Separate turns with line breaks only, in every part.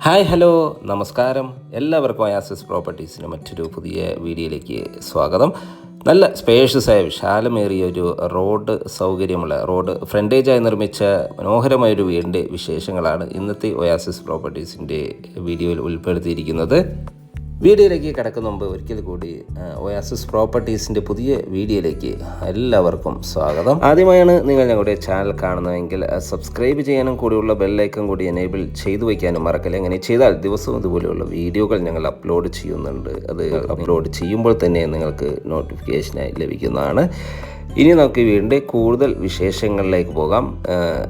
Hi hello നമസ്കാരം. എല്ലാവർക്കും അയാസിസ് പ്രോപ്പർട്ടീസിൻ്റെ മറ്റൊരു പുതിയ വീഡിയോയിലേക്ക് സ്വാഗതം. നല്ല സ്പേഷ്യസായ വിശാലമേറിയ ഒരു റോഡ് സൗകര്യമുള്ള റോഡ് ഫ്രണ്ടേജായി നിർമ്മിച്ച മനോഹരമായൊരു വീടിൻ്റെ വിശേഷങ്ങളാണ് ഇന്നത്തെ ഒയാസിസ് പ്രോപ്പർട്ടീസിൻ്റെ വീഡിയോയിൽ ഉൾപ്പെടുത്തിയിരിക്കുന്നത്. വീഡിയോയിലേക്ക് കിടക്കുന്ന മുമ്പ് ഒരിക്കൽ കൂടി ഒയാസിസ് പ്രോപ്പർട്ടീസിൻ്റെ പുതിയ വീഡിയോയിലേക്ക് എല്ലാവർക്കും സ്വാഗതം. ആദ്യമായാണ് നിങ്ങൾ ഞങ്ങളുടെ ചാനൽ കാണുന്നതെങ്കിൽ സബ്സ്ക്രൈബ് ചെയ്യാനും കൂടിയുള്ള ബെല്ലൈക്കൺ കൂടി എനേബിൾ ചെയ്തു വയ്ക്കാനും മറക്കല്ല. അങ്ങനെ ചെയ്താൽ ദിവസവും ഇതുപോലെയുള്ള വീഡിയോകൾ ഞങ്ങൾ അപ്ലോഡ് ചെയ്യുന്നുണ്ട്. അത് അപ്ലോഡ് ചെയ്യുമ്പോൾ തന്നെ നിങ്ങൾക്ക് നോട്ടിഫിക്കേഷനായി ലഭിക്കുന്നതാണ്. ഇനി നമുക്ക് ഈ വീടിൻ്റെ കൂടുതൽ വിശേഷങ്ങളിലേക്ക് പോകാം.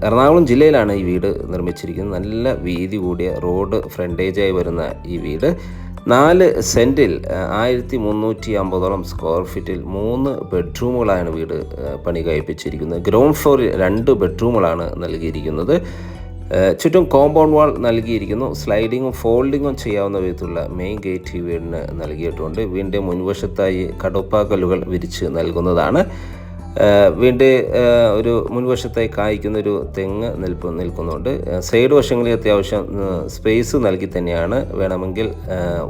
എറണാകുളം ജില്ലയിലാണ് ഈ വീട് നിർമ്മിച്ചിരിക്കുന്നത്. നല്ല വീതി കൂടിയ റോഡ് ഫ്രണ്ടേജായി വരുന്ന ഈ വീട് 4 സെൻറ്റിൽ 1350 സ്ക്വയർ ഫീറ്റിൽ 3 ബെഡ്റൂമുകളാണ് വീട് പണി കഴിപ്പിച്ചിരിക്കുന്നത്. ഗ്രൗണ്ട് ഫ്ലോറിൽ 2 ബെഡ്റൂമുകളാണ് നൽകിയിരിക്കുന്നത്. ചുറ്റും കോമ്പൗണ്ട് വാൾ നൽകിയിരിക്കുന്നു. സ്ലൈഡിങ്ങും ഫോൾഡിങ്ങും ചെയ്യാവുന്ന വിധത്തിലുള്ള മെയിൻ ഗേറ്റ് ഈ വീടിന് നൽകിയിട്ടുണ്ട്. വീടിൻ്റെ മുൻവശത്തായി കടുപ്പാക്കല്ലുകൾ വിരിച്ച് നൽകുന്നതാണ്. വീടിൻ്റെ ഒരു മുൻവശത്തായി കായ്ക്കുന്നൊരു തെങ്ങ് നിൽക്കുന്നുണ്ട്. സൈഡ് വശങ്ങളിൽ അത്യാവശ്യം സ്പേസ് നൽകി തന്നെയാണ് വേണമെങ്കിൽ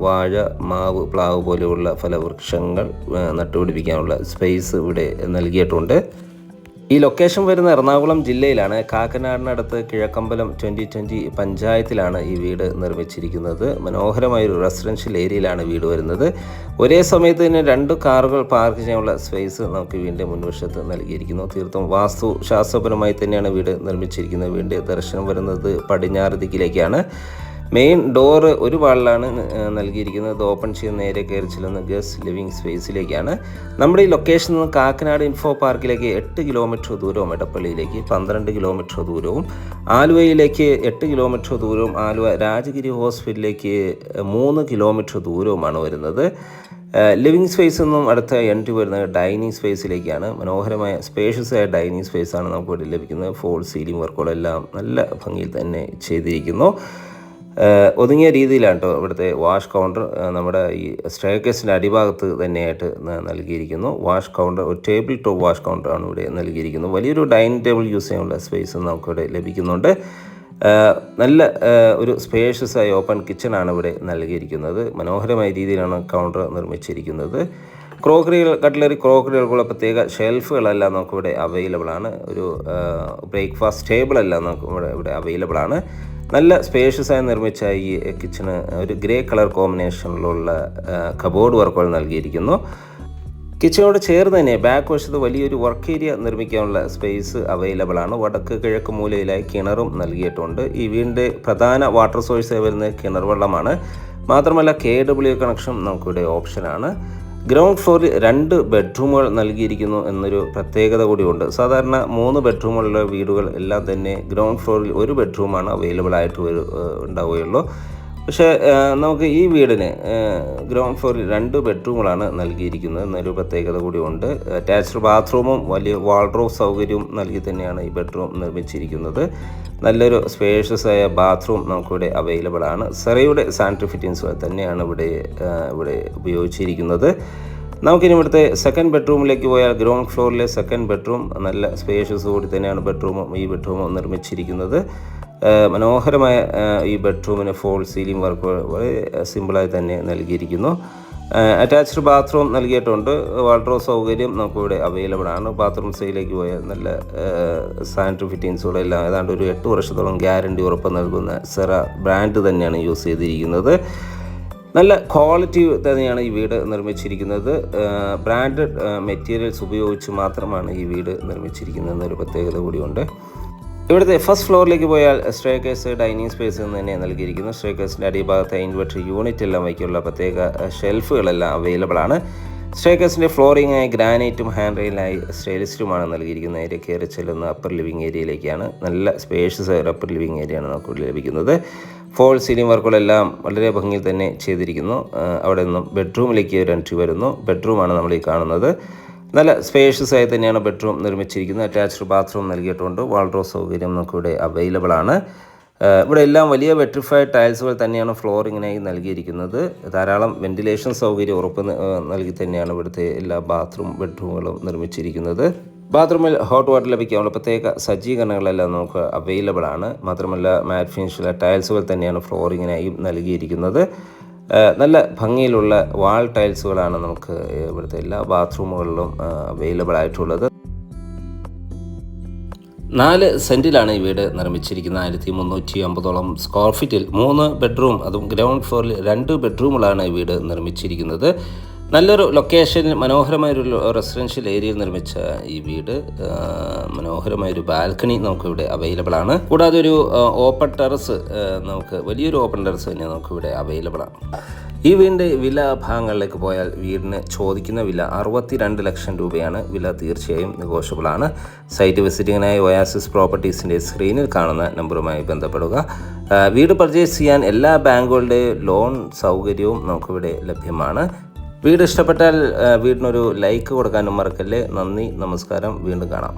വാഴ, മാവ്, പ്ലാവ് പോലെയുള്ള ഫലവൃക്ഷങ്ങൾ നട്ടുപിടിപ്പിക്കാനുള്ള സ്പേസ് ഇവിടെ നൽകിയിട്ടുണ്ട്. ഈ ലൊക്കേഷൻ വരുന്ന എറണാകുളം ജില്ലയിലാണ്. കാക്കനാടിനടുത്ത് കിഴക്കമ്പലം 2020 പഞ്ചായത്തിലാണ് ഈ വീട് നിർമ്മിച്ചിരിക്കുന്നത്. മനോഹരമായൊരു റെസിഡൻഷ്യൽ ഏരിയയിലാണ് വീട് വരുന്നത്. ഒരേ സമയത്ത് തന്നെ 2 കാറുകൾ പാർക്ക് ചെയ്യാനുള്ള സ്പേസ് നമുക്ക് വീടിൻ്റെ മുൻവശത്ത് നൽകിയിരിക്കുന്നു. തീർത്തും വാസ്തുശാസ്ത്രപരമായി തന്നെയാണ് വീട് നിർമ്മിച്ചിരിക്കുന്നത്. വീടിൻ്റെ ദർശനം വരുന്നത് പടിഞ്ഞാറ് ദിക്കിലേക്കാണ്. മെയിൻ ഡോറ് ഒരു വാളിലാണ് നൽകിയിരിക്കുന്നത്. ഇത് ഓപ്പൺ ചെയ്ത് നേരെ കയറി ചെല്ലുന്ന ഗസ്റ്റ് ലിവിങ് സ്പേസിലേക്കാണ്. നമ്മുടെ ഈ ലൊക്കേഷനിൽ നിന്ന് കാക്കനാട് ഇൻഫോ പാർക്കിലേക്ക് 8 കിലോമീറ്റർ ദൂരവും, എടപ്പള്ളിയിലേക്ക് 12 കിലോമീറ്റർ ദൂരവും, ആലുവയിലേക്ക് 8 കിലോമീറ്റർ ദൂരവും, ആലുവ രാജഗിരി ഹോസ്പിറ്റലിലേക്ക് 3 കിലോമീറ്റർ ദൂരവുമാണ് വരുന്നത്. ലിവിങ് സ്പേസിൽ നിന്നും അടുത്ത എൻട്രി വരുന്നത് ഡൈനിങ് സ്പേസിലേക്കാണ്. മനോഹരമായ സ്പേഷ്യസ് ആയ ഡൈനിങ് സ്പേസാണ് നമുക്ക് ഇവിടെ ലഭിക്കുന്നത്. ഫോൾ സീലിംഗ് വർക്കുകളെല്ലാം നല്ല ഭംഗിയിൽ തന്നെ ചെയ്തിരിക്കുന്നു. ഒതുങ്ങിയ രീതിയിലാണ് കേട്ടോ ഇവിടുത്തെ വാഷ് കൗണ്ടർ. നമ്മുടെ ഈ സ്റ്റെയർകേസിൻ്റെ അടിഭാഗത്ത് തന്നെയായിട്ട് നൽകിയിരിക്കുന്നു. വാഷ് കൗണ്ടർ, ഒരു ടേബിൾ ടോപ്പ് വാഷ് കൗണ്ടറാണ് ഇവിടെ നൽകിയിരിക്കുന്നത്. വലിയൊരു ഡൈനിങ് ടേബിൾ യൂസ് ചെയ്യാനുള്ള സ്പേസ് നമുക്കിവിടെ ലഭിക്കുന്നുണ്ട്. നല്ല ഒരു സ്പേഷ്യസായ ഓപ്പൺ കിച്ചണാണ് ഇവിടെ നൽകിയിരിക്കുന്നത്. മനോഹരമായ രീതിയിലാണ് കൗണ്ടർ നിർമ്മിച്ചിരിക്കുന്നത്. ക്രോക്കറികൾക്കുള്ള പ്രത്യേക ഷെൽഫുകളെല്ലാം നമുക്കിവിടെ അവൈലബിൾ ആണ്. ഒരു ബ്രേക്ക്ഫാസ്റ്റ് ടേബിളെല്ലാം നമുക്ക് ഇവിടെ അവൈലബിൾ ആണ്. നല്ല സ്പേഷ്യസായി നിർമ്മിച്ച ഈ കിച്ചണ് ഒരു ഗ്രേ കളർ കോമ്പിനേഷനിലുള്ള കബോർഡ് വർക്കുകൾ നൽകിയിരിക്കുന്നു. കിച്ചണോട് ചേർന്ന് തന്നെ ബാക്ക് വശത്ത് വലിയൊരു വർക്ക് ഏരിയ നിർമ്മിക്കാനുള്ള സ്പേസ് അവൈലബിൾ ആണ്. വടക്ക് കിഴക്ക് മൂലയിലായി കിണറും നൽകിയിട്ടുണ്ട്. ഈ വീടിൻ്റെ പ്രധാന വാട്ടർ സോഴ്സ് വരുന്നത് കിണർ വെള്ളമാണ്. മാത്രമല്ല KW കണക്ഷൻ നമുക്കിവിടെ ഓപ്ഷനാണ്. ഗ്രൗണ്ട് ഫ്ലോറിൽ 2 ബെഡ്റൂമുകൾ നൽകിയിരിക്കുന്നു എന്നൊരു പ്രത്യേകത കൂടിയുണ്ട്. സാധാരണ 3 ബെഡ്റൂമുള്ള വീടുകൾ എല്ലാം തന്നെ ഗ്രൗണ്ട് ഫ്ലോറിൽ 1 ബെഡ്റൂമാണ് അവൈലബിൾ ആയിട്ട് ഉണ്ടാവുകയുള്ളൂ. പക്ഷേ നമുക്ക് ഈ വീടിന് ഗ്രൗണ്ട് ഫ്ലോറിൽ 2 ബെഡ്റൂമുകളാണ് നൽകിയിരിക്കുന്നത് എന്നൊരു പ്രത്യേകത കൂടിയുണ്ട്. അറ്റാച്ച്ഡ് ബാത്റൂമും വലിയ വാൾഡ്രോബ് സൗകര്യവും നൽകി തന്നെയാണ് ഈ ബെഡ്റൂം നിർമ്മിച്ചിരിക്കുന്നത്. നല്ലൊരു സ്പേഷ്യസായ ബാത്റൂം നമുക്കിവിടെ അവൈലബിൾ ആണ്. സെറയുടെ സാനിറ്ററി ഫിറ്റിങ്സ് തന്നെയാണ് ഇവിടെ ഉപയോഗിച്ചിരിക്കുന്നത്. നമുക്കിനി ഇവിടുത്തെ സെക്കൻഡ് ബെഡ്റൂമിലേക്ക് പോയാൽ ഗ്രൗണ്ട് ഫ്ലോറിലെ സെക്കൻഡ് ബെഡ്റൂം നല്ല സ്പേഷ്യസ് കൂടി തന്നെയാണ് ഈ ബെഡ്റൂമും നിർമ്മിച്ചിരിക്കുന്നത്. മനോഹരമായ ഈ ബെഡ്റൂമിന് ഫോൾ സീലിംഗ് വർക്ക് വളരെ സിമ്പിളായി തന്നെ നൽകിയിരിക്കുന്നു. അറ്റാച്ച്ഡ് ബാത്റൂം നൽകിയിട്ടുണ്ട്. വാൾഡ്രോബ് സൗകര്യം നമുക്കിവിടെ അവൈലബിൾ ആണ്. ബാത്റൂം സൈഡിലേക്ക് പോയാൽ നല്ല സാനിറ്ററി ഫിറ്റിങ്സുകളെല്ലാം ഏതാണ്ട് ഒരു 8 വർഷത്തോളം ഗ്യാരണ്ടി ഉറപ്പ് നൽകുന്ന സെറ ബ്രാൻഡ് തന്നെയാണ് യൂസ് ചെയ്തിരിക്കുന്നത്. നല്ല ക്വാളിറ്റി തന്നെയാണ് ഈ വീട് നിർമ്മിച്ചിരിക്കുന്നത്. ബ്രാൻഡഡ് മെറ്റീരിയൽസ് ഉപയോഗിച്ച് മാത്രമാണ് ഈ വീട് നിർമ്മിച്ചിരിക്കുന്നത് എന്നൊരു പ്രത്യേകത കൂടിയുണ്ട്. ഇവിടുത്തെ ഫസ്റ്റ് ഫ്ലോറിലേക്ക് പോയാൽ സ്റ്റെയർകേസ് ഡൈനിങ് സ്പേസ് തന്നെ നൽകിയിരിക്കുന്നു. സ്റ്റെയർകേസിൻ്റെ അടിഭാഗത്ത് ഇൻവെർട്ടർ യൂണിറ്റ് എല്ലാം വയ്ക്കുള്ള പ്രത്യേക ഷെൽഫുകളെല്ലാം അവൈലബിൾ ആണ്. സ്റ്റെയർകേസിൻ്റെ ഫ്ലോറിംഗായി ഗ്രാനൈറ്റും ഹാൻഡ് റെയിലായി സ്റ്റെയിൻലെസ്സുമാണ് നൽകിയിരിക്കുന്നത്. ഏരിയ കയറി ചെല്ലുന്ന അപ്പർ ലിവിങ് ഏരിയയിലേക്കാണ്. നല്ല സ്പേഷ്യസ് ആയ അപ്പർ ലിവിങ് ഏരിയയാണ് നമുക്ക് ലഭിക്കുന്നത്. ഫോൾ സീലിംഗ് വർക്കുകളെല്ലാം വളരെ ഭംഗിയിൽ തന്നെ ചെയ്തിരിക്കുന്നു. അവിടെ നിന്നും ബെഡ്റൂമിലേക്ക് ഒരു എൻട്രി വരുന്നു. ബെഡ്റൂമാണ് നമ്മൾ ഈ കാണുന്നത്. നല്ല സ്പേഷ്യസ് ആയി തന്നെയാണ് ബെഡ്റൂം നിർമ്മിച്ചിരിക്കുന്നത്. അറ്റാച്ച്ഡ് ബാത്റൂം നൽകിയിട്ടുണ്ട്. വാൾഡ്രോബ് സൗകര്യം നമുക്കിവിടെ അവൈലബിൾ ആണ്. ഇവിടെ എല്ലാം വലിയ വെട്രിഫൈഡ് ടൈൽസുകൾ തന്നെയാണ് ഫ്ലോറിങ്ങിനായി നൽകിയിരിക്കുന്നത്. ധാരാളം വെന്റിലേഷൻ സൗകര്യം ഉറപ്പ് നൽകി തന്നെയാണ് ഇവിടുത്തെ എല്ലാ ബെഡ്റൂമുകളും നിർമ്മിച്ചിരിക്കുന്നത്. ബാത്റൂമിൽ ഹോട്ട് വാട്ടർ ലഭിക്കാനുള്ള പ്രത്യേക സജ്ജീകരണങ്ങളെല്ലാം നമുക്ക് അവൈലബിൾ ആണ്. മാത്രമല്ല മാറ്റ് ഫിനിഷിലെ ടൈൽസുകൾ തന്നെയാണ് ഫ്ലോറിങ്ങിനായും നൽകിയിരിക്കുന്നത്. നല്ല ഭംഗിയിലുള്ള വാൾ ടൈൽസുകളാണ് നമുക്ക് ഇവിടുത്തെ എല്ലാ ബാത്റൂമുകളിലും അവൈലബിൾ ആയിട്ടുള്ളത്. 4 സെൻറ്റിലാണ് ഈ വീട് നിർമ്മിച്ചിരിക്കുന്നത്. 1350ഓളം സ്ക്വയർ ഫീറ്റിൽ 3 ബെഡ്റൂം, അതും ഗ്രൗണ്ട് ഫ്ലോറിൽ 2 ബെഡ്റൂമുകളാണ് ഈ വീട് നിർമ്മിച്ചിരിക്കുന്നത്. നല്ലൊരു ലൊക്കേഷനിൽ മനോഹരമായൊരു റെസിഡൻഷ്യൽ ഏരിയയിൽ നിർമ്മിച്ച ഈ വീട് മനോഹരമായൊരു ബാൽക്കണി നമുക്കിവിടെ അവൈലബിൾ ആണ്. കൂടാതെ ഒരു ഓപ്പൺ ടെറസ്, നമുക്ക് വലിയൊരു ഓപ്പൺ ടെറസ് തന്നെ നമുക്കിവിടെ അവൈലബിൾ ആണ്. ഈ വീടിൻ്റെ വില ഭാഗങ്ങളിലേക്ക് പോയാൽ വീടിന് ചോദിക്കുന്ന വില 62 ലക്ഷം രൂപയാണ്. വില തീർച്ചയായും നെഗോഷ്യബിൾ ആണ്. സൈറ്റ് വിസിറ്റിങ്ങിനായി ഒയാസിസ് പ്രോപ്പർട്ടീസിൻ്റെ സ്ക്രീനിൽ കാണുന്ന നമ്പറുമായി ബന്ധപ്പെടുക. വീട് പർച്ചേസ് ചെയ്യാൻ എല്ലാ ബാങ്കുകളുടെയും ലോൺ സൗകര്യവും നമുക്കിവിടെ ലഭ്യമാണ്. വീട് ഇഷ്ടപ്പെട്ടാൽ വീടിനൊരു ലൈക്ക് കൊടുക്കാനും മറക്കല്ലേ. നന്ദി, നമസ്കാരം. വീണ്ടും കാണാം.